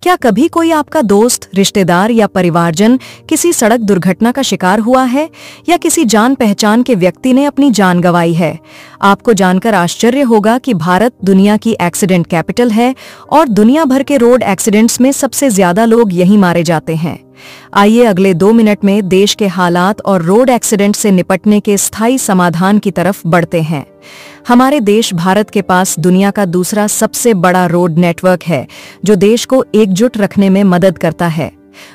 क्या कभी कोई आपका दोस्त, रिश्तेदार या परिवारजन किसी सड़क दुर्घटना का शिकार हुआ है या किसी जान पहचान के व्यक्ति ने अपनी जान गंवाई है? आपको जानकर आश्चर्य होगा कि भारत दुनिया की एक्सीडेंट कैपिटल है और दुनिया भर के रोड एक्सीडेंट्स में सबसे ज्यादा लोग यहीं मारे जाते हैं। आइए अगले 2 मिनट में देश के हालात और रोड एक्सीडेंट से निपटने के स्थायी समाधान की तरफ बढ़ते हैं। हमारे देश भारत के पास दुनिया का दूसरा सबसे बड़ा रोड नेटवर्क है, जो देश को एकजुट रखने में मदद करता है।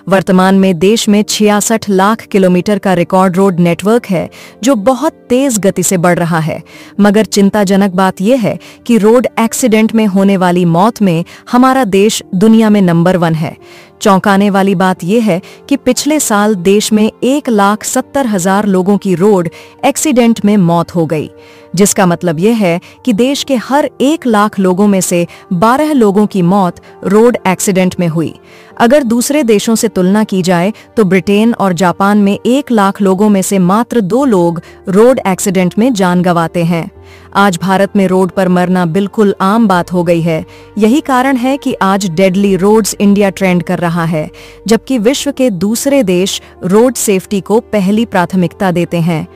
वर्तमान में देश में 66 लाख किलोमीटर का रिकॉर्ड रोड नेटवर्क है, जो बहुत तेज गति से बढ़ रहा है। मगर चिंताजनक बात यह है कि रोड एक्सीडेंट में होने वाली मौत में हमारा देश दुनिया में नंबर 1 है। चौंकाने वाली बात यह है कि पिछले साल देश में 1,70,000 लोगों की रोड एक्सीडेंट में मौत हो गई, जिसका मतलब यह है कि देश के हर 1 लाख लोगों में से 12 लोगों की मौत रोड एक्सीडेंट में हुई। अगर दूसरे देशों से तुलना की जाए तो ब्रिटेन और जापान में 1 लाख लोगों में से मात्र 2 लोग रोड एक्सीडेंट में जान गंवाते हैं। आज भारत में रोड पर मरना बिल्कुल आम बात हो गई है। यही कारण है कि आज डेडली रोड्स इंडिया ट्रेंड कर रहा है, जबकि विश्व के दूसरे देश रोड सेफ्टी को पहली प्राथमिकता देते हैं।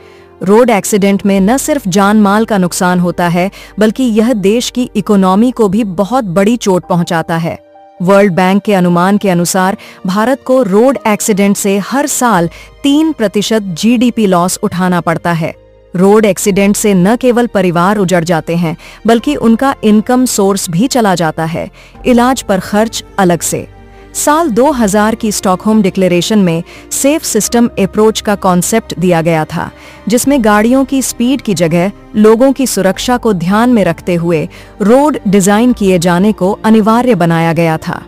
रोड एक्सीडेंट में न सिर्फ जान माल का नुकसान होता है, बल्कि यह देश की इकोनॉमी को भी बहुत बड़ी चोट पहुंचाता है। वर्ल्ड बैंक के अनुमान के अनुसार भारत को रोड एक्सीडेंट से हर साल 3% जीडीपी लॉस उठाना पड़ता है। रोड एक्सीडेंट से न केवल परिवार उजड़ जाते हैं, बल्कि उनका इनकम सोर्स भी चला जाता है, इलाज पर खर्च अलग से। साल 2000 की स्टॉकहोम डिक्लेरेशन में सेफ सिस्टम अप्रोच का कॉन्सेप्ट दिया गया था, जिसमें गाड़ियों की स्पीड की जगह लोगों की सुरक्षा को ध्यान में रखते हुए रोड डिजाइन किए जाने को अनिवार्य बनाया गया था।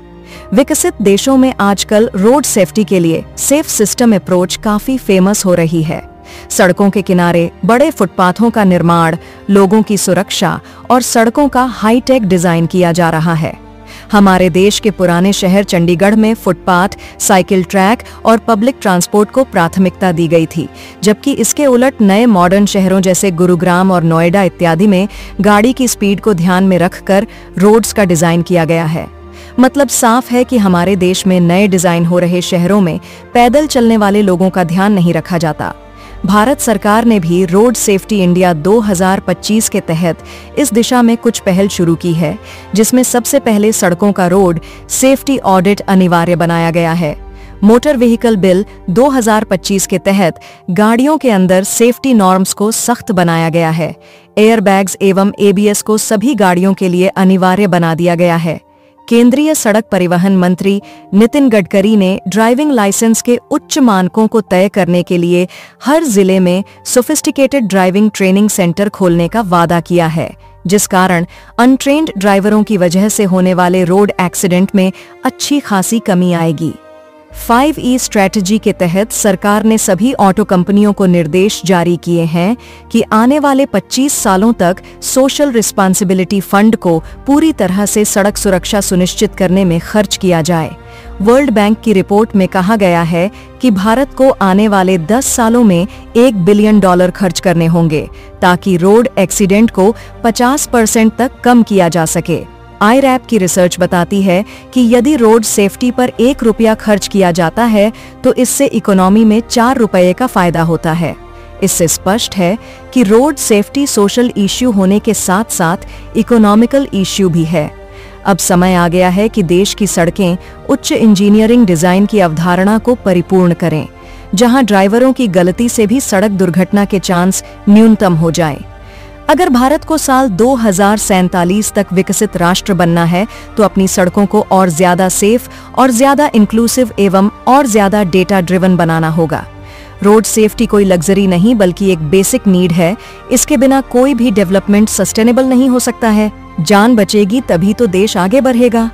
विकसित देशों में आजकल रोड सेफ्टी के लिए सेफ सिस्टम अप्रोच काफी फेमस हो रही है। सड़कों के किनारे बड़े फुटपाथों का निर्माण, लोगों की सुरक्षा और सड़कों का हाईटेक डिजाइन किया जा रहा है। हमारे देश के पुराने शहर चंडीगढ़ में फुटपाथ, साइकिल ट्रैक और पब्लिक ट्रांसपोर्ट को प्राथमिकता दी गई थी, जबकि इसके उलट नए मॉडर्न शहरों जैसे गुरुग्राम और नोएडा इत्यादि में गाड़ी की स्पीड को ध्यान में रखकर रोड्स का डिजाइन किया गया है। मतलब साफ है कि हमारे देश में नए डिजाइन हो रहे शहरों में पैदल चलने वाले लोगों का ध्यान नहीं रखा जाता। भारत सरकार ने भी रोड सेफ्टी इंडिया 2025 के तहत इस दिशा में कुछ पहल शुरू की है, जिसमें सबसे पहले सड़कों का रोड सेफ्टी ऑडिट अनिवार्य बनाया गया है। मोटर व्हीकल बिल 2025 के तहत गाड़ियों के अंदर सेफ्टी नॉर्म्स को सख्त बनाया गया है। एयरबैग्स एवं एबीएस को सभी गाड़ियों के लिए अनिवार्य बना दिया गया है। केंद्रीय सड़क परिवहन मंत्री नितिन गडकरी ने ड्राइविंग लाइसेंस के उच्च मानकों को तय करने के लिए हर जिले में सोफिस्टिकेटेड ड्राइविंग ट्रेनिंग सेंटर खोलने का वादा किया है, जिस कारण अनट्रेन्ड ड्राइवरों की वजह से होने वाले रोड एक्सीडेंट में अच्छी खासी कमी आएगी। 5E स्ट्रैटेजी के तहत सरकार ने सभी ऑटो कंपनियों को निर्देश जारी किए हैं कि आने वाले 25 सालों तक सोशल रिस्पांसिबिलिटी फंड को पूरी तरह से सड़क सुरक्षा सुनिश्चित करने में खर्च किया जाए। वर्ल्ड बैंक की रिपोर्ट में कहा गया है कि भारत को आने वाले 10 सालों में $1 बिलियन खर्च करने होंगे, ताकि रोड एक्सीडेंट को 50% तक कम किया जा सके। IRAP की रिसर्च बताती है कि यदि रोड सेफ्टी पर ₹1 खर्च किया जाता है तो इससे इकोनॉमी में ₹4 का फायदा होता है। इससे स्पष्ट है कि रोड सेफ्टी सोशल इश्यू होने के साथ साथ इकोनॉमिकल इश्यू भी है। अब समय आ गया है कि देश की सड़कें उच्च इंजीनियरिंग डिजाइन की अवधारणा को परिपूर्ण करें, जहां ड्राइवरों की गलती से भी सड़क दुर्घटना के चांस न्यूनतम हो जाएं। अगर भारत को साल 2047 तक विकसित राष्ट्र बनना है तो अपनी सड़कों को और ज्यादा सेफ और ज्यादा इंक्लूसिव एवं और ज्यादा डेटा ड्रिवन बनाना होगा। रोड सेफ्टी कोई लग्जरी नहीं, बल्कि एक बेसिक नीड है। इसके बिना कोई भी डेवलपमेंट सस्टेनेबल नहीं हो सकता है। जान बचेगी तभी तो देश आगे बढ़ेगा।